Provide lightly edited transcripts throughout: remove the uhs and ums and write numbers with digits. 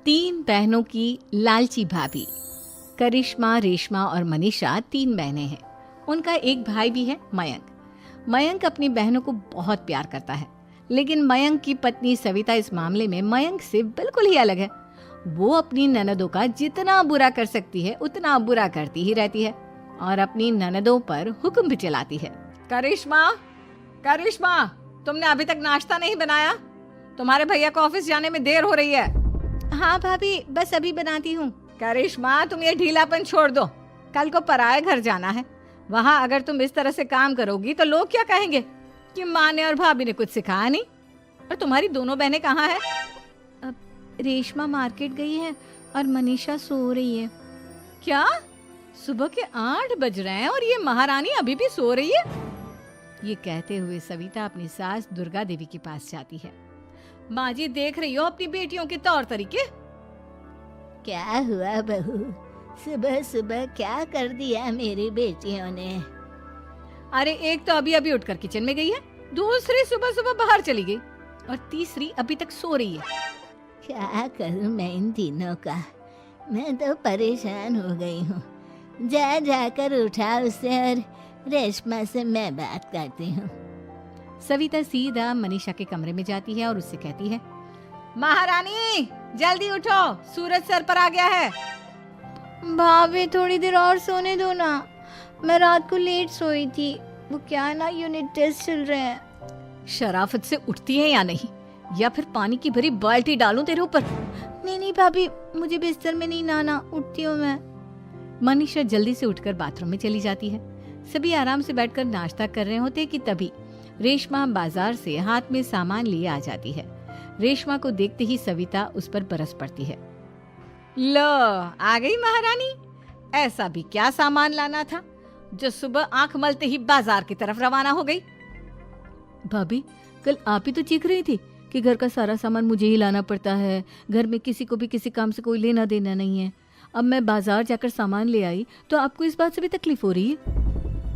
तीन बहनों की लालची भाभी। करिश्मा, रेशमा और मनीषा तीन बहनें हैं। उनका एक भाई भी है, मयंक। मयंक अपनी बहनों को बहुत प्यार करता है, लेकिन मयंक की पत्नी सविता इस मामले में मयंक से बिल्कुल ही अलग है। वो अपनी ननदों का जितना बुरा कर सकती है उतना बुरा करती ही रहती है और अपनी ननदों पर हुक्म भी चलाती है। करिश्मा, करिश्मा, तुमने अभी तक नाश्ता नहीं बनाया? तुम्हारे भैया को ऑफिस जाने में देर हो रही है। हाँ भाभी, बस अभी बनाती हूँ। करिश्मा, तुम ये ढीलापन छोड़ दो। कल को पराये घर जाना है। वहाँ अगर तुम इस तरह से काम करोगी तो लोग क्या कहेंगे कि माँ ने और भाभी ने कुछ सिखाया नहीं। और तुम्हारी दोनों बहनें कहाँ हैं? अब रेशमा मार्केट गई है और मनीषा सो रही है। क्या? सुबह के 8 बज रहे हैं और ये महारानी अभी भी सो रही है? ये कहते हुए सविता अपनी सास दुर्गा देवी के पास जाती है। माँ जी, देख रही हो अपनी बेटियों के तौर तरीके? क्या हुआ बहू, सुबह सुबह क्या कर दिया मेरी बेटियों ने? अरे एक तो अभी अभी उठकर किचन में गई है, दूसरी सुबह सुबह बाहर चली गई और तीसरी अभी तक सो रही है। क्या करूं मैं इन तीनों का? मैं तो परेशान हो गई हूँ। जा जाकर उठा उसे और रेशमा से मैं बात करती हूँ। सविता सीधा मनीषा के कमरे में जाती है और उससे कहती है, महारानी जल्दी उठो, सूरज सर पर आ गया है। भाभी थोड़ी देर और सोने दो ना, मैं रात को लेट सोई थी। वो क्या है ना, यूनिट टेस्ट चल रहे हैं। शराफत से उठती है या नहीं, या फिर पानी की भरी बाल्टी डालूं तेरे ऊपर? नहीं नहीं भाभी, मुझे बिस्तर में नहीं नहाना, उठती हूँ मैं। मनीषा जल्दी से उठकर बाथरूम में चली जाती है। सभी आराम से बैठकर नाश्ता कर रहे होते कि तभी रेशमा बाजार से हाथ में सामान लिए आ जाती है। रेशमा को देखते ही सविता उस पर बरस पड़ती है। लो, आ गई महारानी। ऐसा भी क्या सामान लाना था जो सुबह आंख मलते ही बाजार की तरफ रवाना हो गई? भाभी, कल आप ही तो चीख रही थी कि घर का सारा सामान मुझे ही लाना पड़ता है, घर में किसी को भी किसी काम से कोई लेना देना नहीं है। अब मैं बाजार जाकर सामान ले आई तो आपको इस बात से भी तकलीफ हो रही है?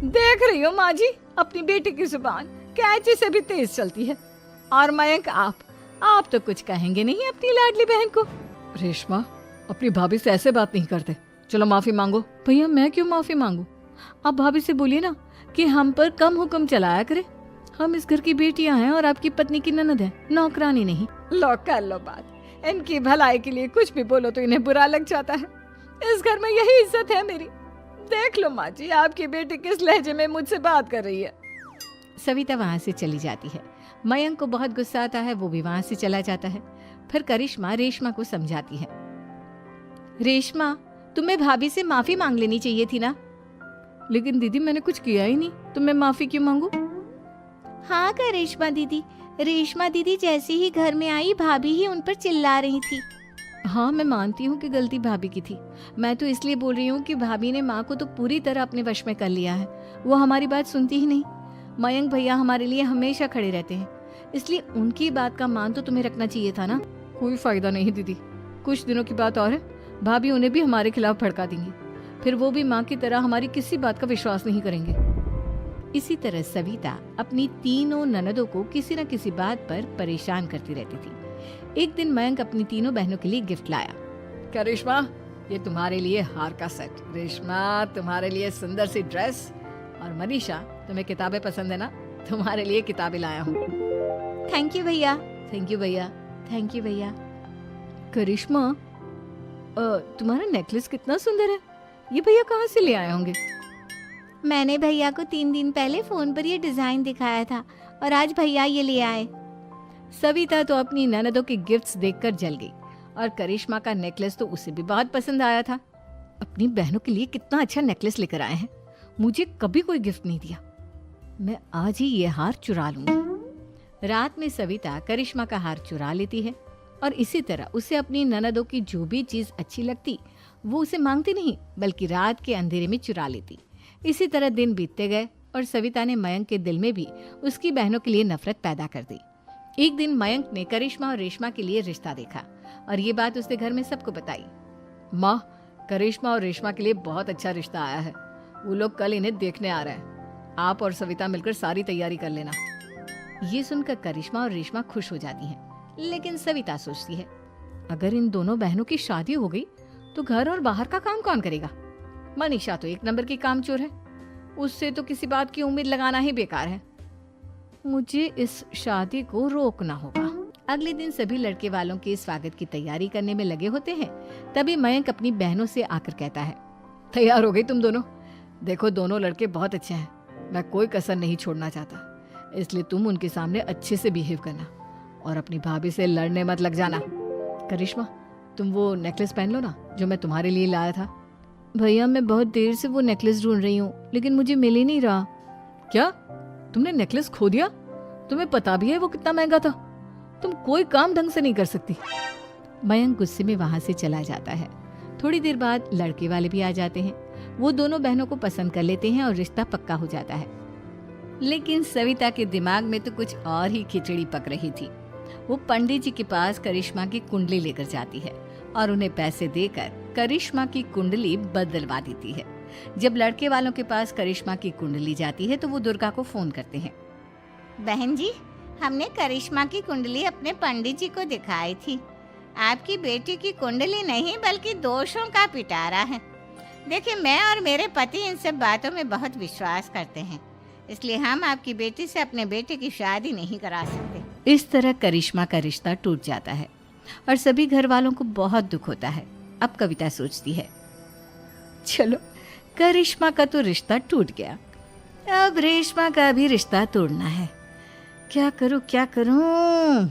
देख रही हो माँ जी, अपनी बेटी की जुबान कैंची से भी तेज चलती है। और मयंक, आप तो कुछ कहेंगे नहीं अपनी लाडली बहन को। रेशमा, अपनी भाभी से ऐसे बात नहीं करते। चलो माफी मांगो। भैया, मैं क्यों माफी मांगू? आप भाभी से बोलिए ना कि हम पर कम हुक्म चलाया करे। हम इस घर की बेटियां हैं और आपकी पत्नी की ननद है, नौकरानी नहीं। लो कर लो बात। इनकी भलाई के लिए कुछ भी बोलो तो इन्हें बुरा लग जाता है। इस घर में यही इज्जत है मेरी। देख लो माँ जी, आपकी बेटी किस लहजे में मुझसे बात कर रही है। सविता वहाँ से चली जाती है। मयंक को बहुत गुस्सा आता है, वो भी वहाँ से चला जाता है। फिर करिश्मा रेशमा को समझाती है। रेशमा, तुम्हें भाभी से माफी मांग लेनी चाहिए थी ना। लेकिन दीदी, मैंने कुछ किया ही नहीं, तो मैं माफी क्यों मांगू? हाँ करिश्मा दीदी, रेशमा दीदी जैसे ही घर में आई भाभी ही उन पर चिल्ला रही थी। हाँ, मैं मानती हूँ कि गलती भाभी की थी। मैं तो इसलिए बोल रही हूँ कि भाभी ने माँ को तो पूरी तरह अपने वश में कर लिया है। वो हमारी बात सुनती ही नहीं। मयंक भैया हमारे लिए हमेशा खड़े रहते हैं, इसलिए उनकी बात का मान तो तुम्हें रखना चाहिए था ना। कोई फायदा नहीं दीदी, कुछ दिनों की बात और है, भाभी उन्हें भी हमारे खिलाफ भड़का देंगी। फिर वो भी माँ की तरह हमारी किसी बात का विश्वास नहीं करेंगे। इसी तरह सविता अपनी तीनों ननदों को किसी न किसी बात पर परेशान करती रहती थी। एक दिन मयंक अपनी तीनों बहनों के लिए गिफ्ट लाया। क्या रेशमा, ये तुम्हारे लिए हार का सेट। रेशमा, तुम्हारे लिए सुंदर सी ड्रेस। और मनीषा, तुम्हें किताबें पसंद है ना, तुम्हारे लिए किताबें लाया हूँ। थैंक यू भैया। थैंक यू भैया। थैंक यू भैया। करिश्मा, तुम्हारा नेकलेस कितना सुंदर है। ये भैया कहाँ से ले आए होंगे? मैंने भैया को 3 दिन पहले फोन पर ये डिजाइन दिखाया था और आज भैया ये ले आए। सविता तो अपनी ननदों के गिफ्ट्स देखकर जल गई और करिश्मा का नेकलेस तो उसे भी बहुत पसंद आया था। अपनी बहनों के लिए कितना अच्छा नेकलेस लेकर आए हैं, मुझे कभी कोई गिफ्ट नहीं दिया। मैं आज ही ये हार चुरा लूंगी। रात में सविता करिश्मा का हार चुरा लेती है और इसी तरह उसे अपनी ननदों की जो भी चीज अच्छी लगती वो उसे मांगती नहीं, बल्कि रात के अंधेरे में चुरा लेती। इसी तरह दिन बीतते गए और सविता ने मयंक के दिल में भी उसकी बहनों के लिए नफरत पैदा कर दी। एक दिन मयंक ने करिश्मा और रेशमा के लिए रिश्ता देखा और ये बात उसने घर में सबको बताई। माँ, करिश्मा और रेशमा के लिए बहुत अच्छा रिश्ता आया है। वो लोग कल इन्हें देखने आ रहे हैं। आप और सविता मिलकर सारी तैयारी कर लेना। ये सुनकर करिश्मा और रेशमा खुश हो जाती हैं, लेकिन सविता सोचती है, अगर इन दोनों बहनों की शादी हो गई तो घर और बाहर का काम कौन करेगा? मनीषा तो एक नंबर की कामचोर है, उससे तो किसी बात की उम्मीद लगाना ही बेकार है। मुझे इस शादी को रोकना होगा। अगले दिन सभी लड़के वालों के स्वागत की तैयारी करने में लगे होते हैं। तभी मयंक अपनी बहनों से आकर कहता है, तैयार हो गई तुम दोनों? देखो दोनों लड़के बहुत अच्छे हैं, मैं कोई कसर नहीं छोड़ना चाहता, इसलिए तुम उनके सामने अच्छे से बिहेव करना और अपनी भाभी से लड़ने मत लग जाना। करिश्मा, तुम वो नेकलेस पहन लो ना जो मैं तुम्हारे लिए लाया था। भैया मैं बहुत देर से वो नेकलेस ढूंढ रही हूँ, लेकिन मुझे मिल ही नहीं रहा। क्या तुमने नेकलेस खो दिया? तुम्हें पता भी है वो कितना महंगा था? तुम कोई काम ढंग से नहीं कर सकती। मयंक गुस्से में वहां से चला जाता है। थोड़ी देर बाद लड़के वाले भी आ जाते हैं। वो दोनों बहनों को पसंद कर लेते हैं और रिश्ता पक्का हो जाता है। लेकिन सविता के दिमाग में तो कुछ और ही खिचड़ी पक रही थी। वो पंडित जी के पास करिश्मा की कुंडली लेकर जाती है और उन्हें पैसे देकर करिश्मा की कुंडली बदलवा देती है। जब लड़के वालों के पास करिश्मा की कुंडली जाती है तो वो दुर्गा को फोन करते हैं। बहन जी, हमने करिश्मा की कुंडली अपने पंडित जी को दिखाई थी। आपकी बेटी की कुंडली नहीं बल्कि दोषों का पिटारा है। देखिए, मैं और मेरे पति इन सब बातों में बहुत विश्वास करते हैं, इसलिए हम आपकी बेटी से अपने बेटे की शादी नहीं करा सकते। इस तरह करिश्मा का रिश्ता टूट जाता है और सभी घर वालों को बहुत दुख होता है। अब कविता सोचती है, चलो करिश्मा का तो रिश्ता टूट गया, अब रेशमा का भी रिश्ता तोड़ना है। क्या करूं?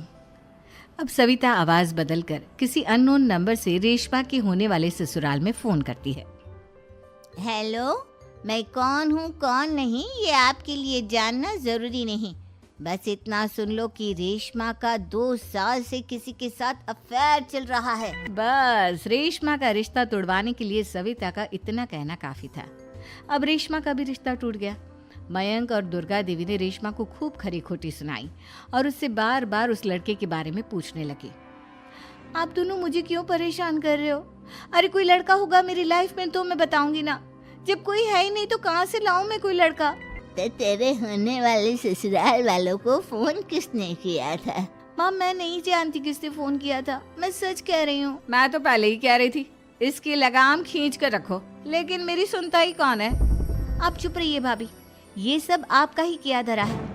अब सविता आवाज बदलकर किसी अननोन नंबर से रेशमा के होने वाले ससुराल में फोन करती है। हेलो, मैं कौन हूँ कौन नहीं ये आपके लिए जानना जरूरी नहीं। बस इतना सुन लो कि रेशमा का 2 साल से किसी के साथ अफेयर चल रहा है। बस रेशमा का रिश्ता तोड़वाने के लिए सविता का इतना कहना काफी था। अब रेशमा का भी रिश्ता टूट गया। मयंक और दुर्गा देवी ने रेशमा को खूब खरी खोटी सुनाई और उससे बार बार उस लड़के के बारे में पूछने लगे। आप दोनों मुझे क्यों परेशान कर रहे हो? अरे कोई लड़का होगा मेरी लाइफ में तो मैं बताऊंगी ना, जब कोई है ही नहीं तो कहाँ से लाऊं मैं कोई लड़का? तो तेरे होने वाले ससुराल वालों को फोन किसने किया था? माँ मैं नहीं जानती किसने फोन किया था, मैं सच कह रही हूँ। मैं तो पहले ही कह रही थी इसकी लगाम खींच कर रखो, लेकिन मेरी सुनता ही कौन है। आप चुप रहिए भाभी, ये सब आपका ही किया धरा है।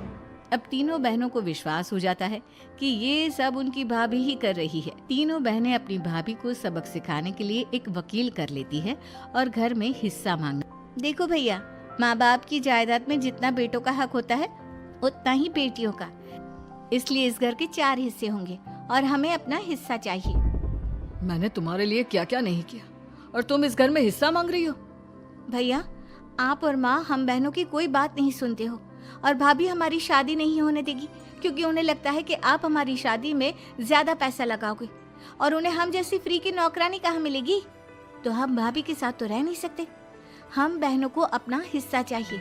अब तीनों बहनों को विश्वास हो जाता है कि ये सब उनकी भाभी ही कर रही है। तीनों बहनें अपनी भाभी को सबक सिखाने के लिए एक वकील कर लेती है और घर में हिस्सा मांगना। देखो भैया, माँ बाप की जायदाद में जितना बेटों का हक होता है उतना ही बेटियों का, इसलिए इस घर के 4 हिस्से होंगे और हमें अपना हिस्सा चाहिए। मैंने तुम्हारे लिए क्या क्या नहीं किया और तुम इस घर में हिस्सा मांग रही हो? भैया, आप और माँ हम बहनों की कोई बात नहीं सुनते हो और भाभी हमारी शादी नहीं होने देगी क्योंकि उन्हें लगता है कि आप हमारी शादी में ज्यादा पैसा लगाओगे और उन्हें हम जैसी फ्री की नौकरानी कहाँ मिलेगी। तो हम भाभी के साथ तो रह नहीं सकते, हम बहनों को अपना हिस्सा चाहिए।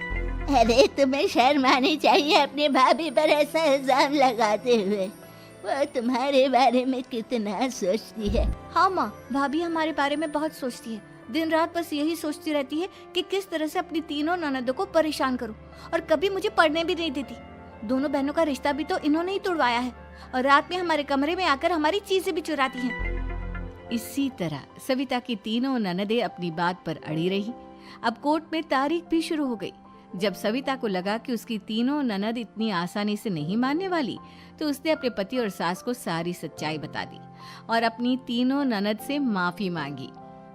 अरे तुम्हें शर्म आनी चाहिए अपने भाभी पर ऐसा इल्जाम लगाते हुए। वो तुम्हारे बारे में कितना सोचती है। हाँ माँ, भाभी हमारे बारे में बहुत सोचती है, दिन रात बस यही सोचती रहती है कि किस तरह से अपनी तीनों ननदों को परेशान करूं और कभी मुझे पढ़ने भी नहीं देती। दोनों बहनों का रिश्ता भी तो इन्होंने ही तोड़वाया है और रात में हमारे कमरे में आकर हमारी चीजें भी चुराती हैं। इसी तरह सविता की तीनों ननदें अपनी बात पर अड़ी रही। अब कोर्ट में तारीख भी शुरू हो गई। जब सविता को लगा कि उसकी तीनों ननद इतनी आसानी से नहीं मानने वाली, तो उसने अपने पति और सास को सारी सच्चाई बता दी और अपनी तीनों ननद से माफी मांगी।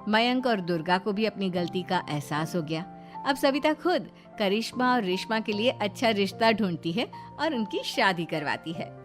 मयंक और दुर्गा को भी अपनी गलती का एहसास हो गया। अब सविता खुद करिश्मा और रेशमा के लिए अच्छा रिश्ता ढूंढती है और उनकी शादी करवाती है।